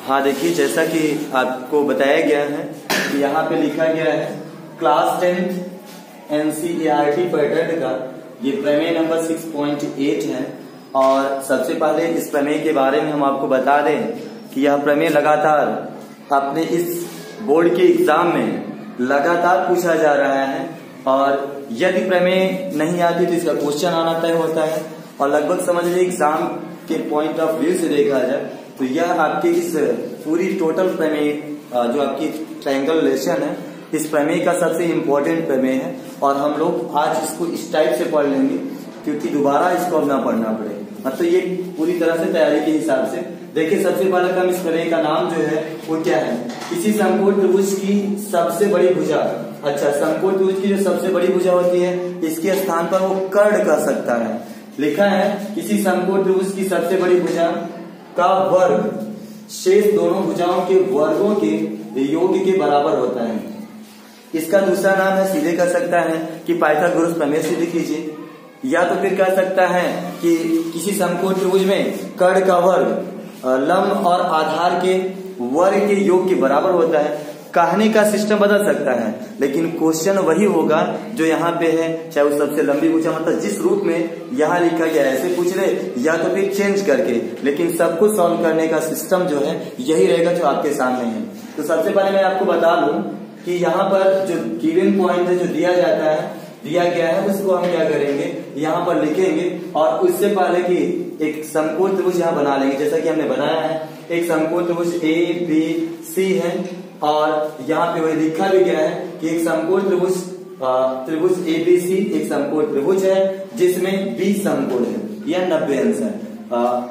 हाँ देखिए, जैसा कि आपको बताया गया है कि यहाँ पे लिखा गया है क्लास 10 एनसीईआरटी पैटर्न का ये प्रमेय नंबर 6.8 है। और सबसे पहले इस प्रमेय के बारे में हम आपको बता दें कि यह प्रमेय लगातार अपने इस बोर्ड के एग्जाम में लगातार पूछा जा रहा है। और यदि प्रमेय नहीं आती तो इसका क्वेश्चन आना तय होता है। और लगभग समझ लीजिए एग्जाम के पॉइंट ऑफ व्यू से देखा जाए तो यह आपके इस पूरी टोटल प्रमेय जो आपकी ट्रायंगल रिलेशन है, इस प्रमेय का सबसे इम्पोर्टेंट प्रमेय है। और हम लोग आज इसको इस टाइप से पढ़ लेंगे क्योंकि दोबारा इसको अब ना पढ़ना पड़े। मतलब ये पूरी तरह से तैयारी के हिसाब से देखिए। सबसे पहले हम इस प्रमेय का नाम जो है वो क्या है, किसी समकोण त्रिभुज की सबसे बड़ी भुजा। अच्छा, समकोण त्रिभुज की जो सबसे बड़ी भुजा होती है इसके स्थान पर वो कर्ण कर सकता है। लिखा है किसी समकोण त्रिभुज की सबसे बड़ी भुजा का वर्ग शेष दोनों भुजाओं के वर्गों के योग के बराबर होता है। इसका दूसरा नाम है, सीधे कर सकता है कि पाइथागोरस प्रमेय सिद्ध कीजिए, या तो फिर कह सकता है कि किसी समकोण त्रिभुज में कर्ण का वर्ग लंब और आधार के वर्ग के योग के बराबर होता है। कहने का सिस्टम बदल सकता है लेकिन क्वेश्चन वही होगा जो यहाँ पे है, चाहे वो सबसे लंबी पूछा, मतलब जिस रूप में यहाँ लिखा गया ऐसे पूछ ले, या तो फिर चेंज करके, लेकिन सबको सॉल्व करने का सिस्टम जो है यही रहेगा जो आपके सामने है। तो सबसे पहले मैं आपको बता दूं कि यहाँ पर जो गिवन पॉइंट है जो दिया जाता है, दिया गया है, उसको हम क्या करेंगे यहाँ पर लिखेंगे। और उससे पहले कि एक समकोण त्रिभुज यहाँ बना लेंगे, जैसा कि हमने बनाया है। एक समकोण त्रिभुज ए बी सी है और यहाँ पे वही लिखा भी गया है कि एक समकोण त्रिभुज एबीसी एक समकोण त्रिभुज है जिसमें बी समकोण है, यह 90 अंश है।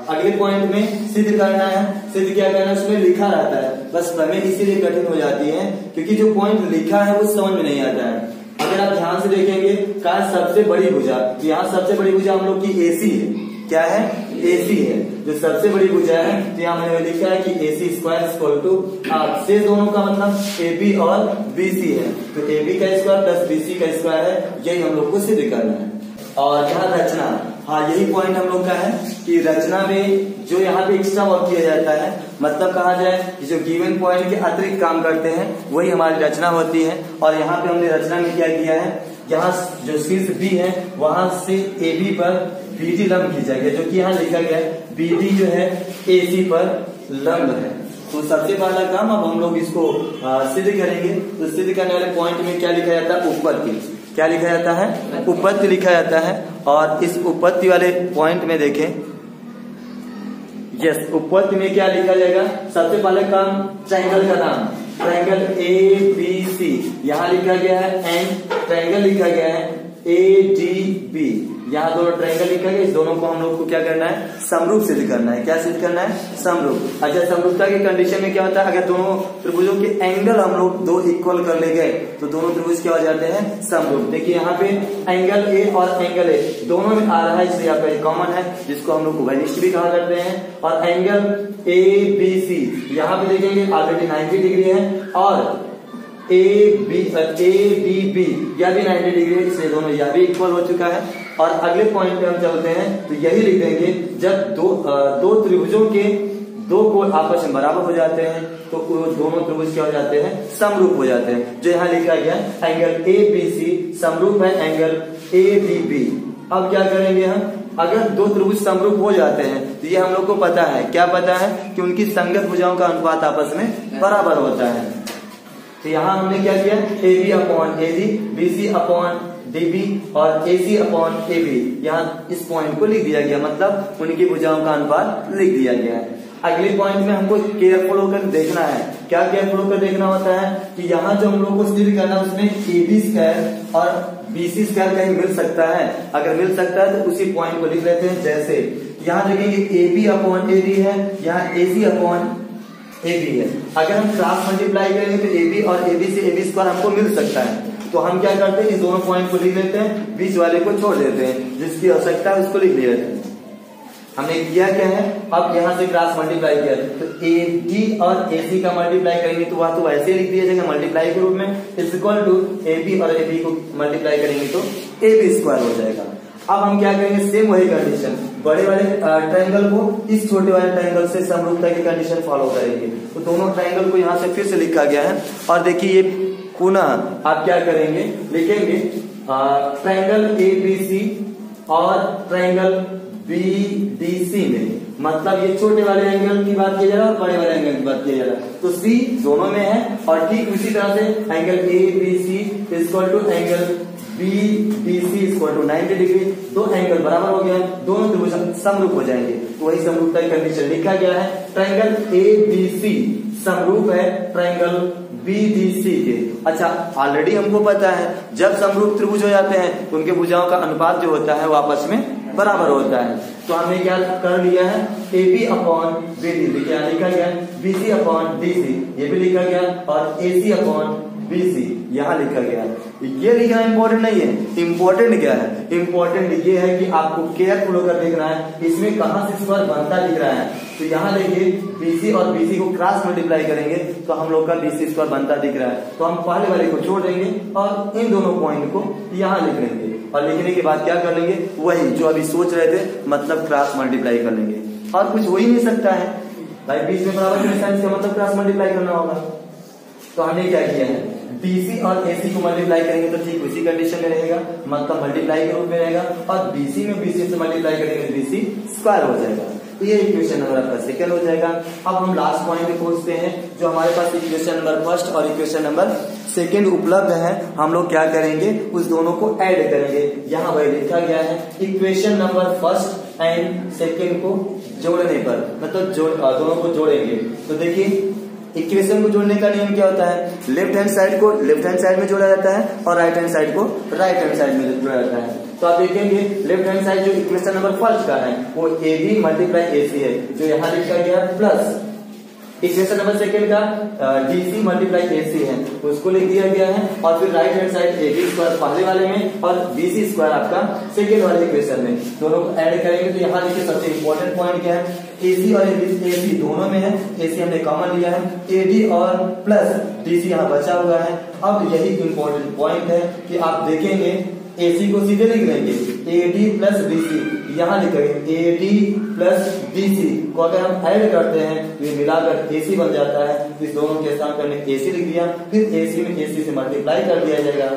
अगले पॉइंट में सिद्ध करना है। सिद्ध क्या करना है, उसमें लिखा रहता है, बस प्रमेय इसीलिए कठिन हो जाती है क्योंकि जो पॉइंट लिखा है वो समझ में नहीं आता है। अगर आप ध्यान से देखेंगे कहा सबसे बड़ी भुजा, यहाँ सबसे बड़ी भुजा हम लोग की एसी है। क्या है, एसी है जो सबसे बड़ी भुजा है। तो यहाँ मैंने लिखा है कि AC square equal to R से दोनों का मतलब AB और BC है, तो AB का स्क्वायर प्लस BC का स्क्वायर है, यही हम लोग को सिद्ध करना है। और यहाँ रचना, हाँ यही पॉइंट हम लोग का है कि रचना में जो यहाँ पे एक्स्ट्रा वर्क किया जाता है, मतलब कहा जाए जो गिवन पॉइंट के अतिरिक्त काम करते हैं वही हमारी रचना होती है। और यहाँ पे हमने रचना में क्या किया है, यहाँ जो शीर्ष B है वहां से AB पर BD लंब की जाएगी, जो कि यहाँ लिखा गया है BD जो है AC पर लंब है। तो सबसे पहला काम अब हम लोग इसको सिद्ध करेंगे। तो सिद्ध करने वाले पॉइंट में क्या लिखा जाता है, उपपत्ति। क्या लिखा जाता है, उपपत्ति लिखा जाता है। और इस उपपत्ति वाले पॉइंट में देखें, यस, उपपत्ति में क्या लिखा जाएगा, सबसे पहले काम ट्रायंगल का नाम, ट्रायंगल ABC यहाँ लिखा गया है, एंड ट्रायंगल लिखा गया है ADB, यहाँ दोनों ट्रायंगल लिखा गया। इस दोनों को हम लोग को क्या करना है, समरूप सिद्ध करना है। क्या सिद्ध करना है, समरूप। अच्छा, समरूपता की कंडीशन में क्या होता है, अगर दोनों त्रिभुजों के एंगल हम लोग दो इक्वल कर ले गए तो दोनों त्रिभुज क्या हो जाते हैं, समरूप। देखिए यहाँ पे एंगल A और एंगल A दोनों में आ रहा है, इसलिए यहाँ पे कॉमन है, जिसको हम लोग उभयनिष्ठ भी कहा करते हैं। और एंगल ABC यहाँ पे देखेंगे ऑलरेडी 90 डिग्री है, और ADB यह भी 90 डिग्री है, इसलिए दोनों यह भी इक्वल हो चुका है। और अगले पॉइंट पे हम चलते हैं तो यही लिख देंगे, जब दो त्रिभुजों के दो कोण आपस में बराबर हो जाते हैं तो दोनों त्रिभुज क्या हो जाते हैं, समरूप हो जाते हैं। जो यहाँ लिखा गया एंगल ABC समरूप है एंगल ADB। अब क्या करेंगे हम, अगर दो त्रिभुज समरूप हो जाते हैं तो ये हम लोग को पता है, क्या पता है कि उनकी संगत भुजाओं का अनुपात आपस में बराबर होता है। तो यहाँ हमने क्या किया, AB upon AD, BC upon DB और AC अपॉन AB, यहाँ इस पॉइंट को लिख दिया गया, मतलब उनकी भुजाओं का अनुपात लिख दिया गया है। अगले पॉइंट में हमको केयरफुल होकर देखना है। क्या केयरफुल होकर देखना होता है कि यहाँ जो हम लोग को सिद्ध करना है उसमें AB स्क्वायर और BC स्क्वायर कहीं मिल सकता है। अगर मिल सकता है तो उसी पॉइंट को लिख लेते हैं। जैसे यहाँ देखेंगे AB अपॉन AD है, यहाँ AC अपॉन AB है। अगर हम क्रॉस मल्टीप्लाई करेंगे तो AB और AB से AB स्क्वायर हमको मिल सकता है। तो हम क्या करते हैं, इस दोनों पॉइंट को लिख लेते हैं, बीच वाले को छोड़ देते हैं, जिसकी आवश्यकता है उसको लिख लेते हैं। हमने किया क्या है, अब यहाँ से क्रॉस मल्टीप्लाई किया तो AD और AC का मल्टीप्लाई करेंगे तो वह तो वैसे लिख दिया जाएगा मल्टीप्लाई के रूप में, इज इक्वल टू AB और AB को मल्टीप्लाई करेंगे तो AB स्क्वायर हो जाएगा। अब हम क्या करेंगे, सेम वही कंडीशन, बड़े वाले ट्रायंगल को इस छोटे वाले ट्रायंगल से समरूपता की कंडीशन फॉलो करेंगे। तो दोनों ट्रायंगल को यहाँ से फिर से लिखा गया है और देखिए ये पुनः आप क्या करेंगे, लिखेंगे ट्रायंगल ABC और ट्रायंगल BDC में, मतलब ये छोटे वाले एंगल की बात किया जा रहा है और बड़े वाले एंगल की बात किया जा रहा है। तो C दोनों में है और ठीक उसी तरह से angle ABC equal to angle BDC equal to 90 degree, दो एंगल बराबर हो गया, दोनों त्रिभुज समरूप हो जाएंगे। तो वही समरूपता की कंडीशन लिखा गया है, ट्रायंगल ABC समरूप है ट्रायंगल BDC के। अच्छा, ऑलरेडी हमको पता है जब समरूप त्रिभुज हो जाते हैं तो उनके भुजाओं का अनुपात जो होता है वो आपस में बराबर होता है। तो हमने क्या कर लिया है, AB अपॉन BD क्या लिखा गया, BC अपॉन DC ये भी लिखा गया और AC अपॉन BC यहाँ लिखा गया। ये लिखना इंपॉर्टेंट नहीं है, इंपॉर्टेंट क्या है, इंपॉर्टेंट ये है कि आपको केयरफुल होकर देखना है इसमें कहां से स्क्वायर बनता दिख रहा है। तो यहाँ देखिए BC और BC को क्रॉस मल्टीप्लाई करेंगे तो हम लोग का BC स्क्वायर बनता दिख रहा है। तो हम पहले वाले को छोड़ देंगे और इन दोनों पॉइंट को यहाँ लिख लेंगे और लिखने के बाद क्या कर लेंगे, वही जो अभी सोच रहे थे, मतलब क्रॉस मल्टीप्लाई कर लेंगे। और कुछ हो ही नहीं सकता है भाई, बीच में बराबर के निशान का मतलब क्रॉस मल्टीप्लाई करना होगा। तो हमने क्या किया है, BC और AC को मल्टीप्लाई करेंगे तो ठीक उसी कंडीशन में रहेगा, मतलब मल्टीप्लाई के रूप में रहेगा, और BC में BC से मल्टीप्लाई करेंगे तो BC स्क्वायर हो जाएगा। तो ये इक्वेशन नंबर आपका सेकंड हो जाएगा। अब हम लास्ट पॉइंट पे पहुंचते हैं, जो हमारे पास इक्वेशन नंबर फर्स्ट और इक्वेशन नंबर सेकंड उपलब्ध है। हम लोग क्या करेंगे, उस दोनों को ऐड करेंगे। यहाँ वही लिखा गया है, equation number first and second को जोड़ने पर, मतलब दोनों को जोड़ेंगे। तो देखिए इक्वेशन को जोड़ने का नियम क्या होता है, लेफ्ट हैंड साइड को लेफ्ट हैंड साइड में जोड़ा जाता है और राइट हैंड साइड को राइट हैंड साइड में जोड़ा जाता है। तो आप देखेंगे लेफ्ट हैंड साइड जो इक्वेशन नंबर फर्स्ट का है वो AB मल्टीप्लाई AC है, जो यहाँ लिखा गया है, प्लस इक्वेशन नंबर सेकंड का DC मल्टीप्लाई AC है, उसको लिख दिया गया है। और फिर right hand side AB square पहले वाले में और BC स्क्वायर आपका सेकंड वाले इक्वेशन में, दोनों को ऐड करेंगे। तो यहाँ देखिए सबसे इंपॉर्टेंट पॉइंट क्या है, AC और AC दोनों में है, AC हमने कॉमन लिया है, AD और प्लस DC यहाँ बचा हुआ है। अब यही इंपॉर्टेंट पॉइंट है कि आप देखेंगे AC को सीधे लिख लेंगे AD प्लस BC, यहाँ लिखेंगे AD प्लस BC को अगर हम ऐड करते हैं तो ये मिलाकर AC बन जाता है। इस दोनों के साथ हमने AC लिख दिया, फिर AC में AC से मल्टीप्लाई कर दिया जाएगा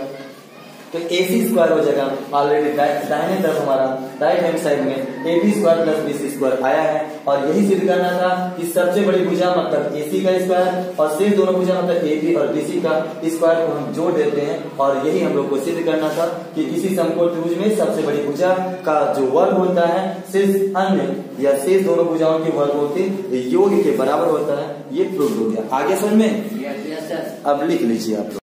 तो AC स्क्वायर हो जाएगा। ऑलरेडी दाहिने तरफ हमारा राइट हैंड साइड में AB square plus BC square आया है और यही सिद्ध करना था कि सबसे बड़ी भुजा मतलब AC का स्क्वायर और शेष दोनों भुजा मतलब AB और BC का स्क्वायर को हम जोड़ देते हैं। और यही हम लोग को सिद्ध करना था कि किसी समकोण त्रिभुज में सबसे बड़ी भुजा का जो वर्ग होता है शेष अन्य या शेष दोनों भुजाओं के वर्गों के योग के बराबर होता है। ये प्रूव हो गया। आगे समझ में अब लिख लीजिए आप।